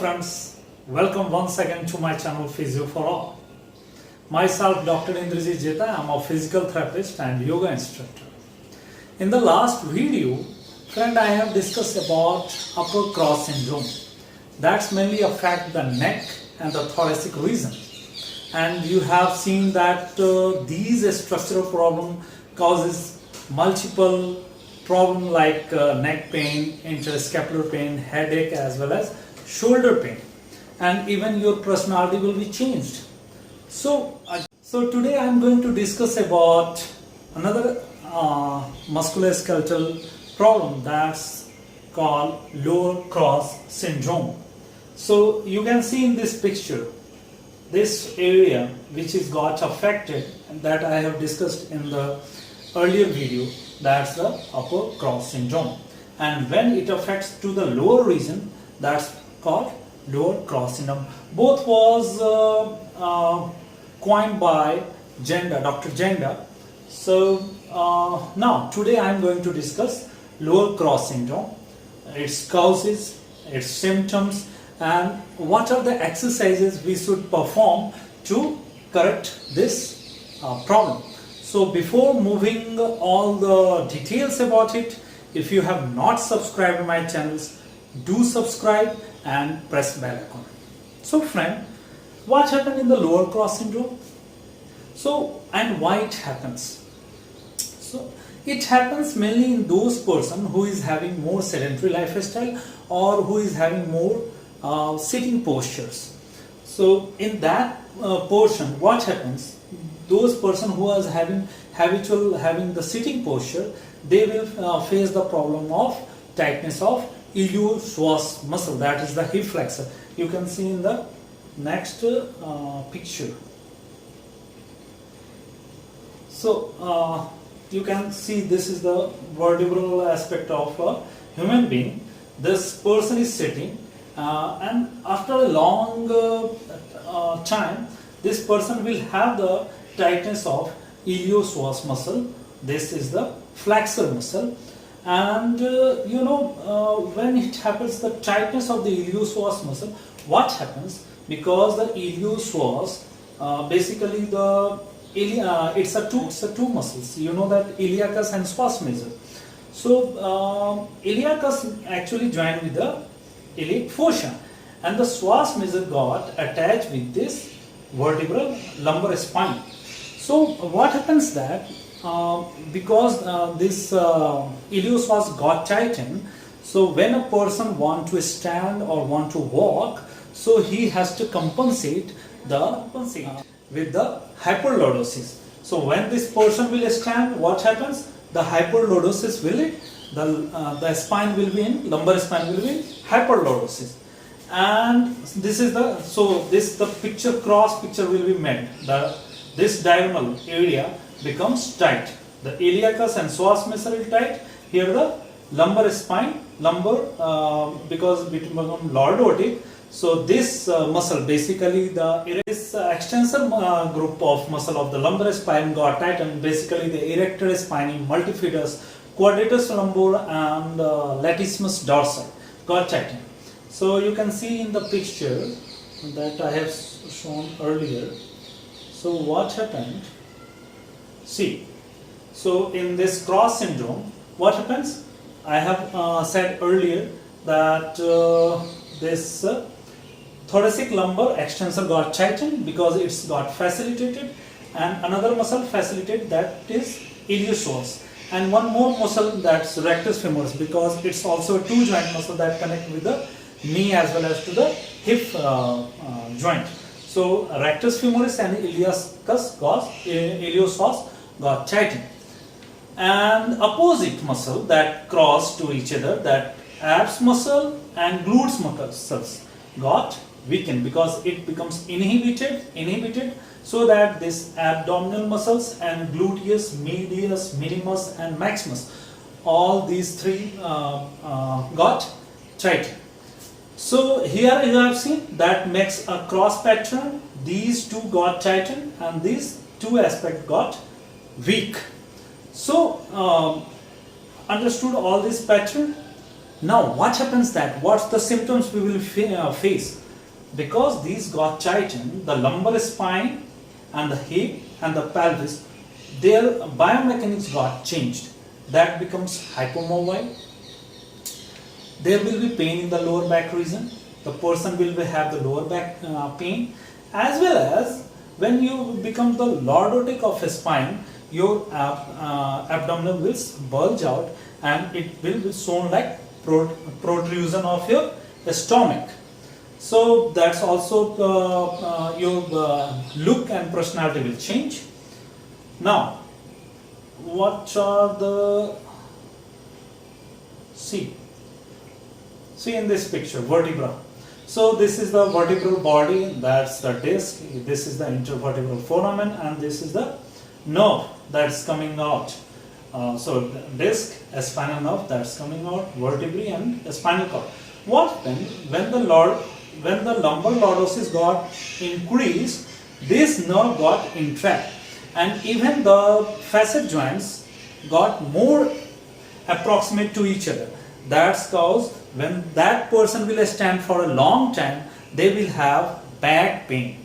friends, welcome once again to my channel Physio for All. Myself Dr. Indrajit Jeta, I am a physical therapist and yoga instructor. In the last video, friend, I have discussed about upper cross syndrome. That's mainly affect the neck and the thoracic region. And you have seen that these structural problem causes multiple problem like neck pain, interscapular pain, headache as well as shoulder pain, and even your personality will be changed. So today I am going to discuss about another musculoskeletal problem that's called lower cross syndrome. So you can see in this picture this area which is got affected, and that I have discussed in the earlier video, that's the upper cross syndrome. And when it affects to the lower region, that's called lower cross syndrome. Both was coined by Dr. Jenda. So now today I am going to discuss lower cross syndrome, its causes, its symptoms, and what are the exercises we should perform to correct this problem. So before moving all the details about it, if you have not subscribed to my channels, do subscribe and press bell icon. So friend, what happened in the lower cross syndrome? So, and why it happens? So it happens mainly in those person who is having more sedentary lifestyle or who is having more sitting postures. So in that portion, what happens? Those person who is having the sitting posture, they will face the problem of tightness of iliopsoas muscle, that is the hip flexor. You can see in the next picture. So you can see this is the vertebral aspect of a human being. This person is sitting and after a long time, this person will have the tightness of iliopsoas muscle. This is the flexor muscle. And when it happens, the tightness of the iliopsoas muscle, what happens? Because the iliopsoas, basically it's a two muscles. You know that iliacus and psoas major. So iliacus actually joined with the iliac fossa, and the psoas major got attached with this vertebral lumbar spine. So what happens that because this iliopsoas got tightened, so when a person want to stand or want to walk, so he has to compensate with the hyperlordosis. So when this person will stand, what happens? The hyperlordosis will the spine will be in, lumbar spine will be in hyperlordosis. And this is the cross picture will be made. This diagonal area becomes tight. The iliacus and psoas muscle is tight. Here the lumbar spine, because it becomes lordotic. So this muscle, basically this extensor group of muscle of the lumbar spine got tight, and basically the erector spinae, multifidus, quadratus lumbar and latissimus dorsi got tightened. So you can see in the picture that I have shown earlier. So what happened? See, so in this cross syndrome, what happens? I have said earlier that this thoracic lumbar extensor got tightened because it's got facilitated, and another muscle facilitated, that is iliopsoas, and one more muscle, that's rectus femoris, because it's also a two joint muscle that connect with the knee as well as to the hip joint. So rectus femoris and iliopsoas got tightened, and opposite muscle that cross to each other, that abs muscle and glutes muscles got weakened because it becomes inhibited, so that this abdominal muscles and gluteus, medius, minimus and maximus, all these three got tightened. So here you have seen that makes a cross pattern. These two got tightened and these two aspects got weak. So understood all this pattern. Now what happens that, what's the symptoms we will face? Because these got tightened, the lumbar spine and the hip and the pelvis, their biomechanics got changed. That becomes hypomobile. There will be pain in the lower back region. The person will have the lower back pain, as well as when you become the lordotic of a spine, your abdomen will bulge out and it will be shown like protrusion of your stomach. So that's also your look and personality will change. Now, what are the, see in this picture, vertebra. So this is the vertebral body, that's the disc, this is the intervertebral foramen, and this is the nerve that's coming out. So disc, a spinal nerve that's coming out, vertebrae and a spinal cord. What happened when the lumbar lordosis got increased, this nerve got entrapped, and even the facet joints got more approximate to each other. That's cause when that person will stand for a long time, they will have back pain,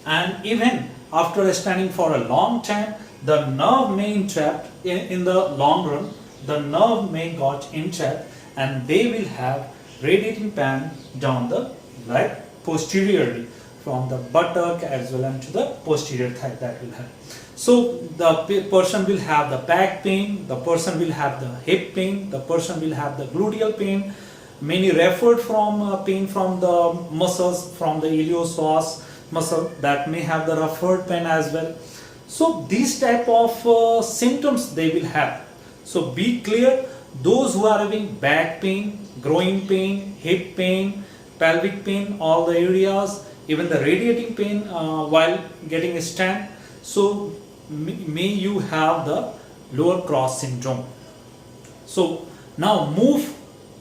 and even after standing for a long time, the nerve may entrap in the long run, the nerve may got entrapped, and they will have radiating pain down the leg posteriorly from the buttock as well as to the posterior thigh that will have. So the person will have the back pain, the person will have the hip pain, the person will have the gluteal pain. Many referred from pain from the muscles, from the iliopsoas muscle, that may have the referred pain as well. So these type of symptoms they will have. So be clear, those who are having back pain, groin pain, hip pain, pelvic pain, all the areas, even the radiating pain while getting a stand, so may you have the lower cross syndrome. So now move,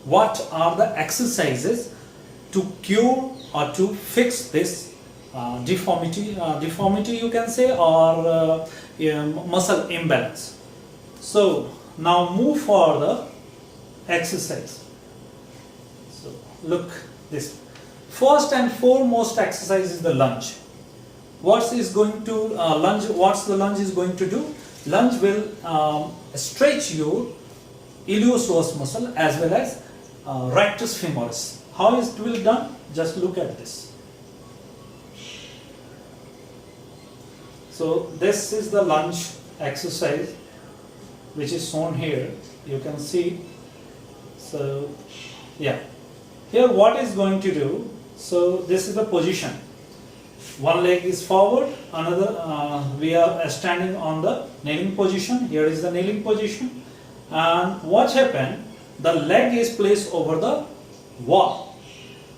what are the exercises to cure or to fix this deformity you can say, or muscle imbalance. So now move for the exercise. So look this. First and foremost exercise is the lunge. What is going to lunge? What's the lunge is going to do? Lunge will stretch your iliopsoas muscle as well as rectus femoris. How is it will done? Just look at this. So this is the lunge exercise which is shown here. You can see. So yeah, here what is going to do? So this is the position. One leg is forward, another we are standing on the kneeling position. Here is the kneeling position, and what happened? The leg is placed over the wall.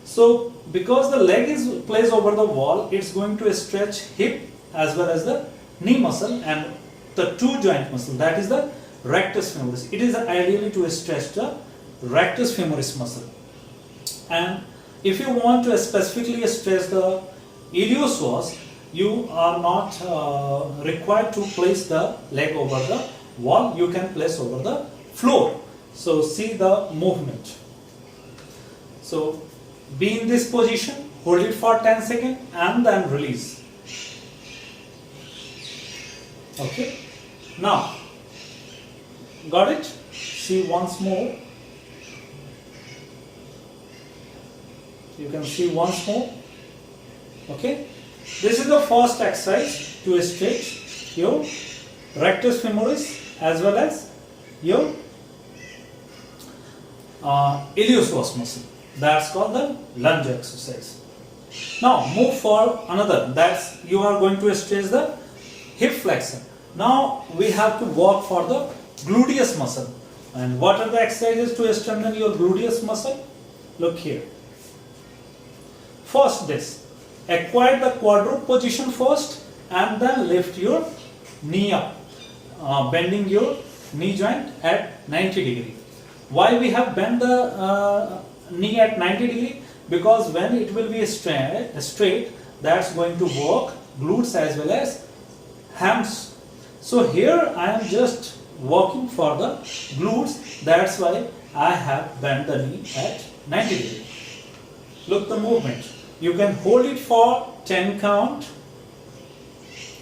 So because the leg is placed over the wall, it's going to stretch hip as well as the knee muscle and the two joint muscle, that is the rectus femoris. It is ideally to stretch the rectus femoris muscle. And if you want to specifically stretch the iliopsoas, you are not required to place the leg over the wall, you can place over the floor. So see the movement. So be in this position, hold it for 10 seconds and then release. Okay, now got it? See once more. You can see once more. Okay, this is the first exercise to stretch your rectus femoris as well as your iliopsoas muscle. That's called the lunge exercise. Now move for another. That's you are going to stretch the hip flexor. Now we have to work for the gluteus muscle. And what are the exercises to strengthen your gluteus muscle? Look here. First this, acquire the quadruped position first and then lift your knee up, bending your knee joint at 90 degree. Why we have bent the knee at 90 degree? Because when it will be straight, that's going to work glutes as well as hams. So here I am just working for the glutes, that's why I have bent the knee at 90 degrees. Look the movement. You can hold it for 10 count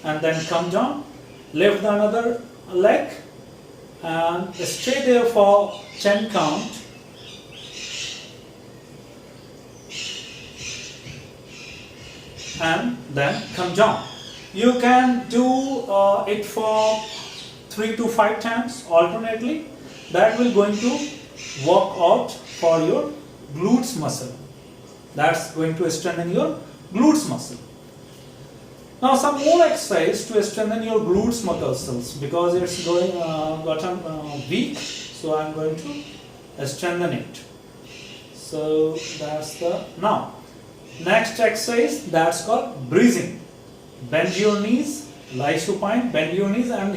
and then come down, lift the another leg and stay there for 10 count. And then come down. You can do it for 3 to 5 times alternately. That will going to work out for your glutes muscle. That's going to strengthen your glutes muscle. Now some more exercise to strengthen your glutes muscles because it's going gotten weak. So I'm going to strengthen it. So that's the now. Next exercise, that's called breathing. Bend your knees, lie supine, bend your knees and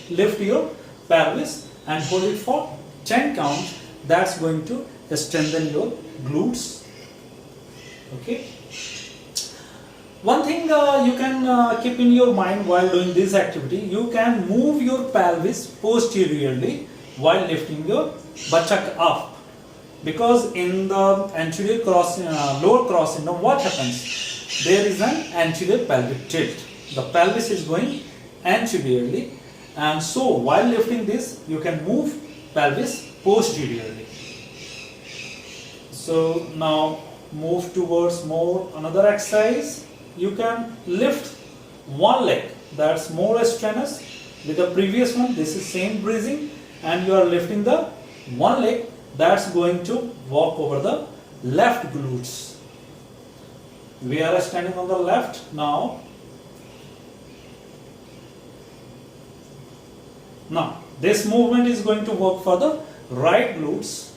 lift your pelvis and hold it for 10 count. That's going to strengthen your glutes. Okay. One thing you can keep in your mind while doing this activity, you can move your pelvis posteriorly while lifting your buttock up. Because in the anterior cross, lower cross syndrome, what happens? There is an anterior pelvic tilt. The pelvis is going anteriorly, and so while lifting this, you can move pelvis posteriorly. So now move towards more another exercise. You can lift one leg. That's more strenuous. With the previous one, this is same breathing, and you are lifting the one leg. That's going to walk over the left glutes. We are standing on the left now. Now, this movement is going to work for the right glutes.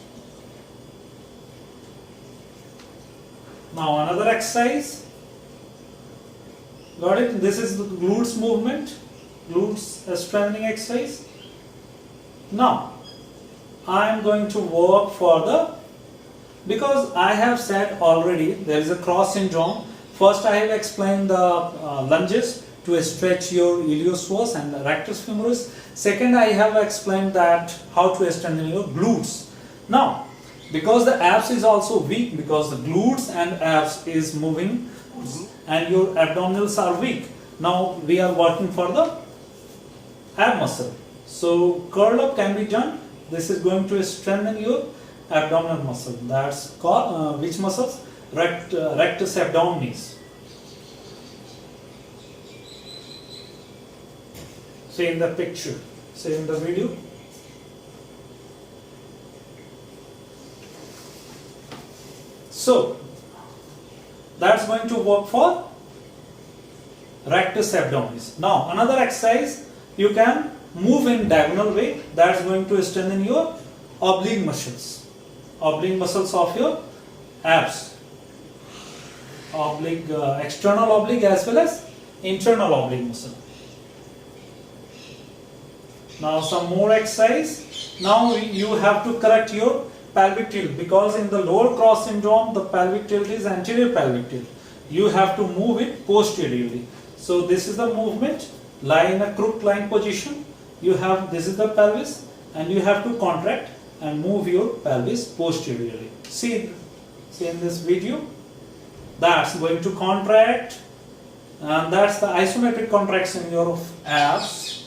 Now, another exercise. Got it? This is the glutes movement, glutes strengthening exercise. Now, I am going to work for the, because I have said already there is a cross syndrome. First I have explained the lunges to stretch your iliopsoas and rectus femoris. Second I have explained that how to strengthen your glutes. Now because the abs is also weak, because the glutes and abs is moving and your abdominals are weak. Now we are working for the ab muscle. So curl up can be done. This is going to strengthen your abdominal muscle. That's called which muscles? Rectus abdominis. See in the picture. See in the video. So that's going to work for rectus abdominis. Now another exercise, you can move in diagonal way. That's going to strengthen your oblique muscles. Oblique muscles of your abs. Oblique, external oblique as well as internal oblique muscle. Now some more exercise. Now you have to correct your pelvic tilt, because in the lower cross syndrome the pelvic tilt is anterior pelvic tilt. You have to move it posteriorly. So this is the movement. Lie in a crooked lying position. You have, this is the pelvis, and you have to contract and move your pelvis posteriorly. See in this video. That's going to contract, and that's the isometric contraction in your abs.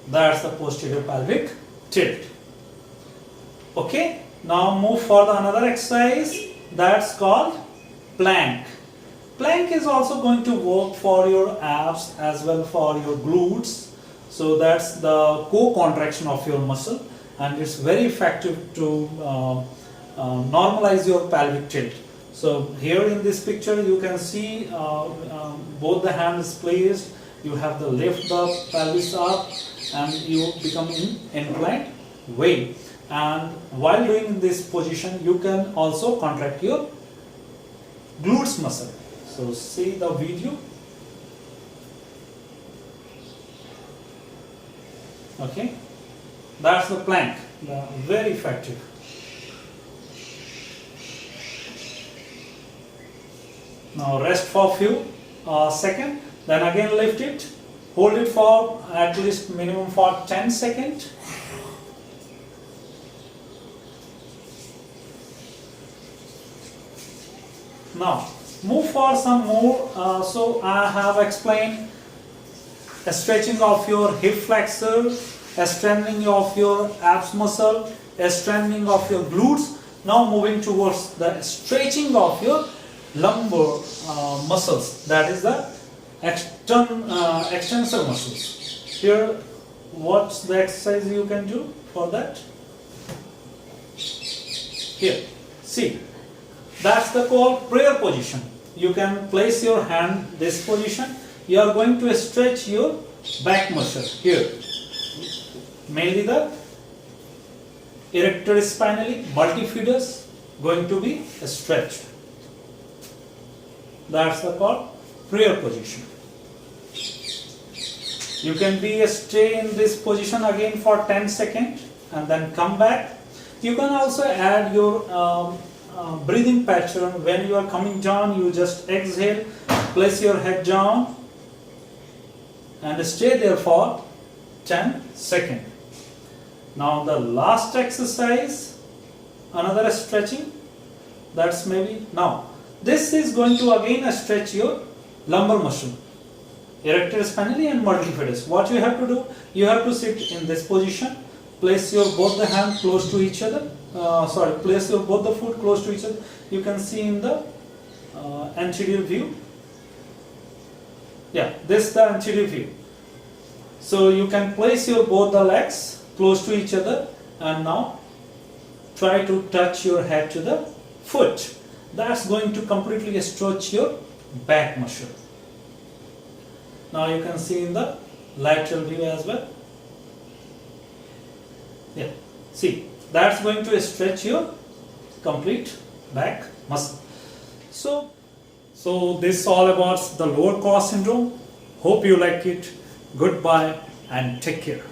That's the posterior pelvic tilt. Okay, now move for the another exercise. That's called plank. Plank is also going to work for your abs as well for your glutes. So that's the co-contraction of your muscle, and it's very effective to normalize your pelvic tilt. So here in this picture you can see both the hands placed. You have to lift the pelvis up and you become in inclined way. And while doing this position, you can also contract your glutes muscle. So see the video. Okay, that's the plank. Very effective. Now rest for few seconds. Then again lift it Hold it for at least minimum for 10 seconds. Now move for some more. So I have explained a stretching of your hip flexor, a strengthening of your abs muscle, a strengthening of your glutes. Now moving towards the stretching of your lumbar muscles, that is the extensor muscles. Here, what's the exercise you can do for that? Here, see, that's the called prayer position. You can place your hand this position. You are going to stretch your back muscle here, mainly the erector spinalis, multifidus going to be stretched. That's the called prayer position. You can stay in this position again for 10 seconds and then come back. You can also add your breathing pattern. When you are coming down, you just exhale, place your head down and stay there for 10 seconds. Now the last exercise, another stretching, that's maybe now. This is going to again stretch your lumbar muscle, erector spinalis and multifidus. What you have to do, you have to sit in this position, place your both the hands close to each other, place your both the foot close to each other. You can see in the anterior view. Yeah, this is the anterior view. So you can place your both the legs close to each other and now try to touch your head to the foot. That's going to completely stretch your back muscle. Now you can see in the lateral view as well. Yeah, see, that's going to stretch your complete back muscle. So this is all about the lower core syndrome. Hope you like it. Goodbye and take care.